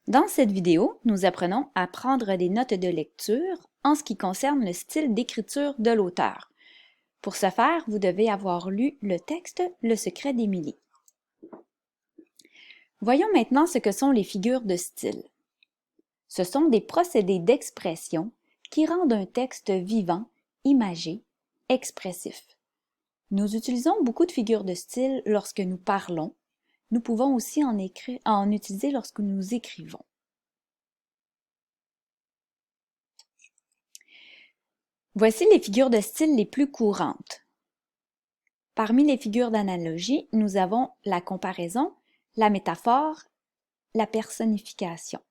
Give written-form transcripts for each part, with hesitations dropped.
Dans cette vidéo, nous apprenons à prendre des notes de lecture en ce qui concerne le style d'écriture de l'auteur. Pour ce faire, vous devez avoir lu le texte Le secret d'Émilie. Voyons maintenant ce que sont les figures de style. Ce sont des procédés d'expression qui rendent un texte vivant, imagé, expressif. Nous utilisons beaucoup de figures de style lorsque nous parlons. Nous pouvons aussi en utiliser lorsque nous écrivons. Voici les figures de style les plus courantes. Parmi les figures d'analogie, nous avons la comparaison, la métaphore, la personnification.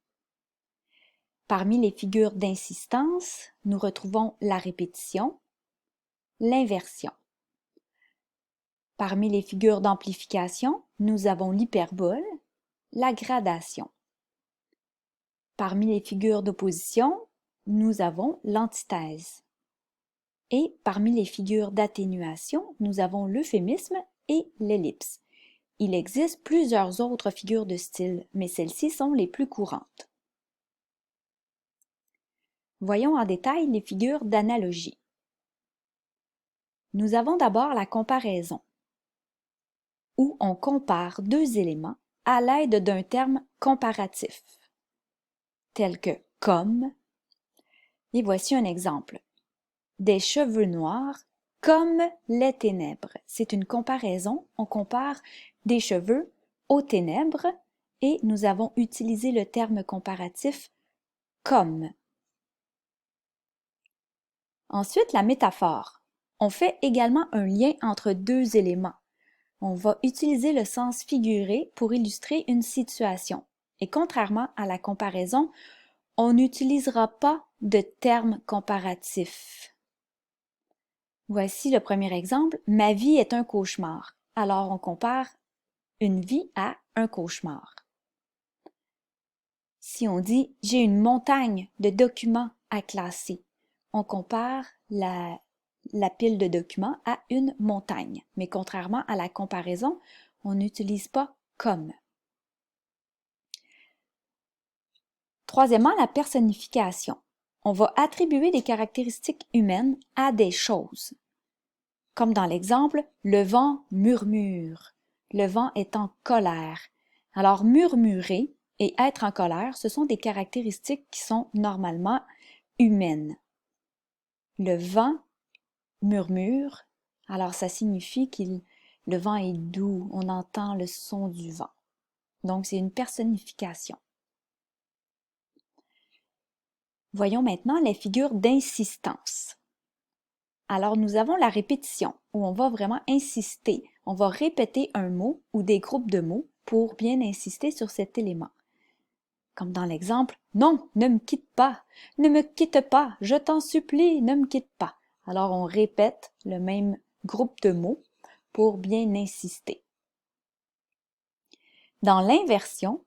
Parmi les figures d'insistance, nous retrouvons la répétition, l'inversion. Parmi les figures d'amplification, nous avons l'hyperbole, la gradation. Parmi les figures d'opposition, nous avons l'antithèse. Et parmi les figures d'atténuation, nous avons l'euphémisme et l'ellipse. Il existe plusieurs autres figures de style, mais celles-ci sont les plus courantes. Voyons en détail les figures d'analogie. Nous avons d'abord la comparaison, où on compare deux éléments à l'aide d'un terme comparatif, tel que « comme ». Et voici un exemple. Des cheveux noirs comme les ténèbres. C'est une comparaison. On compare des cheveux aux ténèbres et nous avons utilisé le terme comparatif comme. Ensuite, la métaphore. On fait également un lien entre deux éléments. On va utiliser le sens figuré pour illustrer une situation. Et contrairement à la comparaison, on n'utilisera pas de terme comparatif. Voici le premier exemple. Ma vie est un cauchemar. Alors, on compare une vie à un cauchemar. Si on dit j'ai une montagne de documents à classer, on compare la pile de documents à une montagne. Mais contrairement à la comparaison, on n'utilise pas comme. Troisièmement, la personnification. On va attribuer des caractéristiques humaines à des choses. Comme dans l'exemple, le vent murmure. Le vent est en colère. Alors, murmurer et être en colère, ce sont des caractéristiques qui sont normalement humaines. Le vent murmure, alors ça signifie que le vent est doux, on entend le son du vent. Donc, c'est une personnification. Voyons maintenant les figures d'insistance. Alors, nous avons la répétition, où on va vraiment insister. On va répéter un mot ou des groupes de mots pour bien insister sur cet élément. Comme dans l'exemple, « Non, ne me quitte pas, ne me quitte pas, je t'en supplie, ne me quitte pas ». Alors, on répète le même groupe de mots pour bien insister. Dans l'inversion,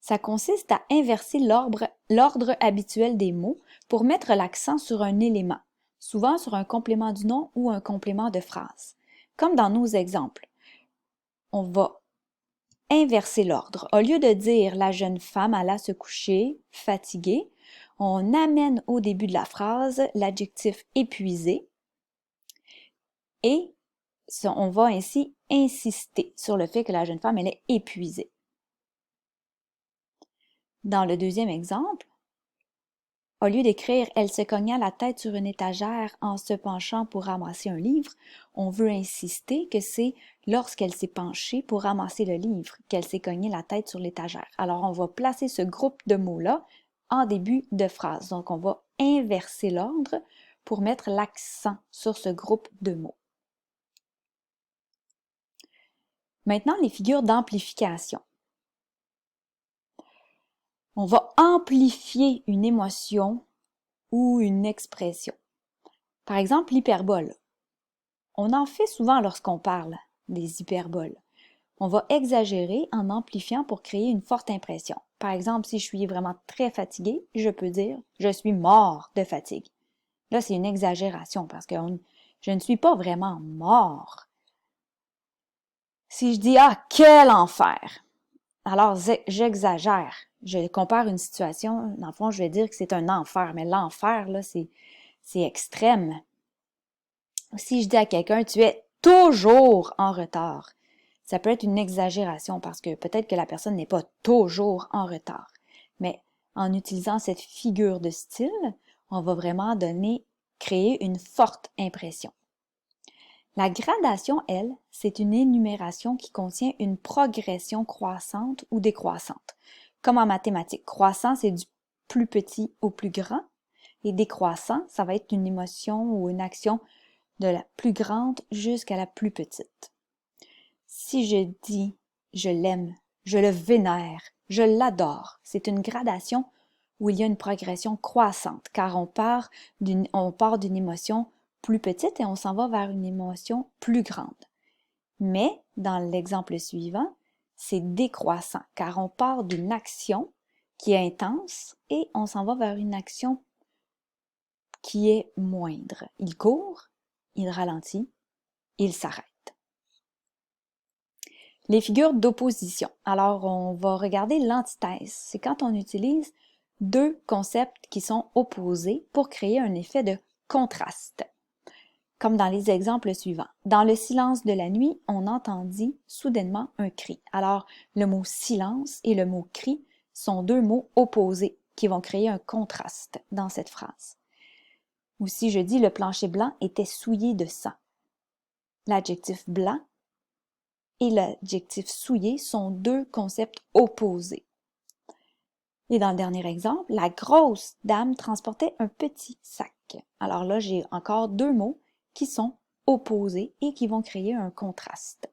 ça consiste à inverser l'ordre habituel des mots pour mettre l'accent sur un élément, souvent sur un complément du nom ou un complément de phrase. Comme dans nos exemples, on va inverser l'ordre. Au lieu de dire « la jeune femme alla se coucher, fatiguée », on amène au début de la phrase l'adjectif « épuisé » et on va ainsi insister sur le fait que la jeune femme elle est épuisée. Dans le deuxième exemple, au lieu d'écrire « Elle se cogna la tête sur une étagère en se penchant pour ramasser un livre », on veut insister que c'est lorsqu'elle s'est penchée pour ramasser le livre qu'elle s'est cognée la tête sur l'étagère. Alors, on va placer ce groupe de mots-là en début de phrase. Donc, on va inverser l'ordre pour mettre l'accent sur ce groupe de mots. Maintenant, les figures d'amplification. On va amplifier une émotion ou une expression. Par exemple, l'hyperbole. On en fait souvent lorsqu'on parle des hyperboles. On va exagérer en amplifiant pour créer une forte impression. Par exemple, si je suis vraiment très fatiguée, je peux dire « je suis mort de fatigue ». Là, c'est une exagération parce que je ne suis pas vraiment mort. Si je dis « ah, quel enfer », Alors, j'exagère. Je compare une situation, dans le fond, je vais dire que c'est un enfer, mais l'enfer, là, c'est extrême. Si je dis à quelqu'un, tu es toujours en retard, ça peut être une exagération parce que peut-être que la personne n'est pas toujours en retard. Mais en utilisant cette figure de style, on va vraiment créer une forte impression. La gradation, elle, c'est une énumération qui contient une progression croissante ou décroissante. Comme en mathématiques, croissant, c'est du plus petit au plus grand, et décroissant, ça va être une émotion ou une action de la plus grande jusqu'à la plus petite. Si je dis je l'aime, je le vénère, je l'adore, c'est une gradation où il y a une progression croissante, car on part d'une émotion plus petite et on s'en va vers une émotion plus grande. Mais, dans l'exemple suivant, c'est décroissant, car on part d'une action qui est intense et on s'en va vers une action qui est moindre. Il court, il ralentit, il s'arrête. Les figures d'opposition. Alors, on va regarder l'antithèse. C'est quand on utilise deux concepts qui sont opposés pour créer un effet de contraste. Comme dans les exemples suivants. Dans le silence de la nuit, on entendit soudainement un cri. Alors, le mot silence et le mot cri sont deux mots opposés qui vont créer un contraste dans cette phrase. Ou si je dis le plancher blanc était souillé de sang. L'adjectif blanc et l'adjectif souillé sont deux concepts opposés. Et dans le dernier exemple, la grosse dame transportait un petit sac. Alors là, j'ai encore deux mots qui sont opposés et qui vont créer un contraste.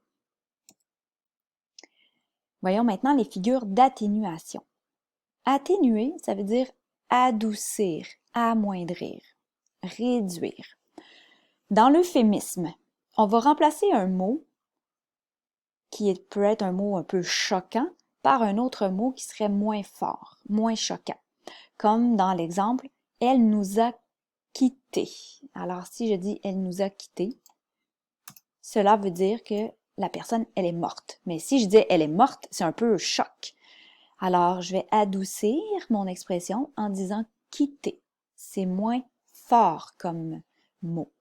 Voyons maintenant les figures d'atténuation. Atténuer, ça veut dire adoucir, amoindrir, réduire. Dans l'euphémisme, on va remplacer un mot qui peut être un mot un peu choquant par un autre mot qui serait moins fort, moins choquant. Comme dans l'exemple, elle nous a quittés. Alors, si je dis elle nous a quittés, cela veut dire que la personne, elle est morte. Mais si je dis elle est morte, c'est un peu choc. Alors, je vais adoucir mon expression en disant quitter. C'est moins fort comme mot.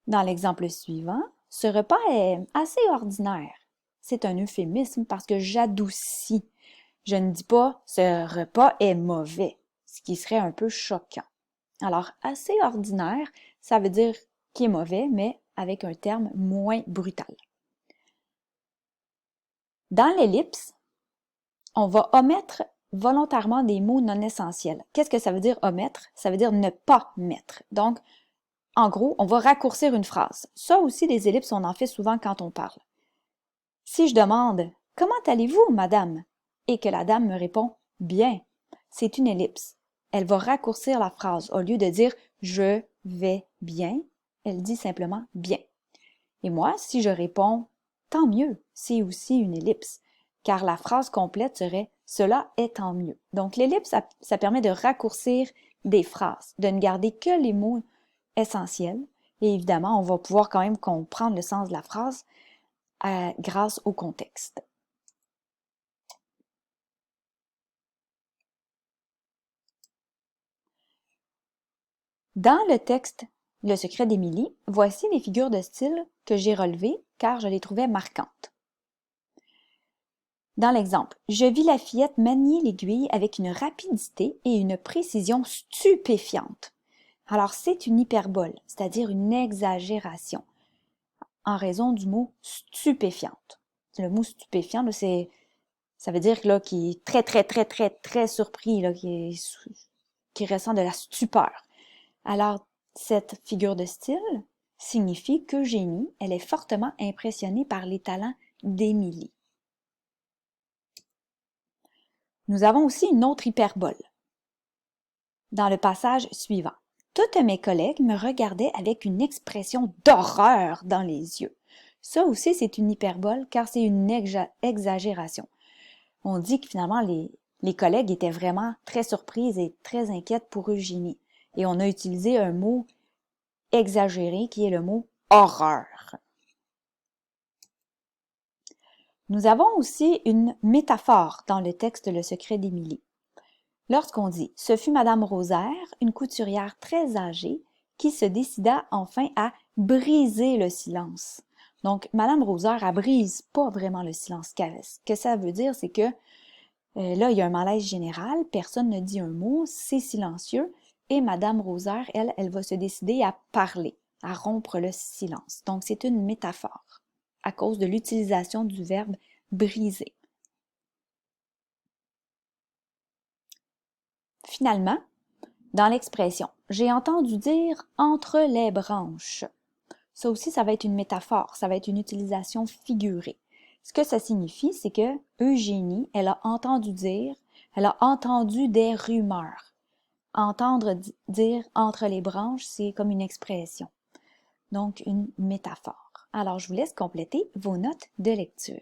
Dans l'exemple suivant, ce repas est assez ordinaire. C'est un euphémisme parce que j'adoucis. Je ne dis pas ce repas est mauvais, ce qui serait un peu choquant. Alors, assez ordinaire, ça veut dire qu'il est mauvais, mais avec un terme moins brutal. Dans l'ellipse, on va omettre volontairement des mots non essentiels. Qu'est-ce que ça veut dire omettre? Ça veut dire ne pas mettre. Donc, en gros, on va raccourcir une phrase. Ça aussi, les ellipses, on en fait souvent quand on parle. Si je demande « Comment allez-vous, madame? » et que la dame me répond « Bien », c'est une ellipse. Elle va raccourcir la phrase. Au lieu de dire « Je vais bien », elle dit simplement « Bien ». Et moi, si je réponds « Tant mieux », c'est aussi une ellipse, car la phrase complète serait « Cela est tant mieux ». Donc l'ellipse, ça permet de raccourcir des phrases, de ne garder que les mots essentiels. Et évidemment, on va pouvoir quand même comprendre le sens de la phrase grâce au contexte. Dans le texte Le secret d'Émilie, voici les figures de style que j'ai relevées car je les trouvais marquantes. Dans l'exemple, je vis la fillette manier l'aiguille avec une rapidité et une précision stupéfiantes. Alors, c'est une hyperbole, c'est-à-dire une exagération, en raison du mot stupéfiante. Le mot stupéfiant, ça veut dire là, qu'il est très, très, très, très, très surpris, là, qui ressent de la stupeur. Alors, cette figure de style signifie qu'Eugénie, elle est fortement impressionnée par les talents d'Émilie. Nous avons aussi une autre hyperbole. Dans le passage suivant, toutes mes collègues me regardaient avec une expression d'horreur dans les yeux. Ça aussi, c'est une hyperbole car c'est une exagération. On dit que finalement, les collègues étaient vraiment très surprises et très inquiètes pour Eugénie. Et on a utilisé un mot exagéré qui est le mot horreur. Nous avons aussi une métaphore dans le texte Le secret d'Émilie. Lorsqu'on dit « Ce fut Madame Rosaire, une couturière très âgée, qui se décida enfin à briser le silence. » Donc, Madame Rosaire, elle brise pas vraiment le silence. Ce que ça veut dire, c'est que là, il y a un malaise général, personne ne dit un mot, c'est silencieux, et Madame Rosaire, elle va se décider à parler, à rompre le silence. Donc, c'est une métaphore à cause de l'utilisation du verbe briser. Finalement, dans l'expression « j'ai entendu dire entre les branches », ça aussi, ça va être une métaphore, ça va être une utilisation figurée. Ce que ça signifie, c'est que Eugénie, elle a entendu des rumeurs. Entendre dire entre les branches, c'est comme une expression, donc une métaphore. Alors, je vous laisse compléter vos notes de lecture.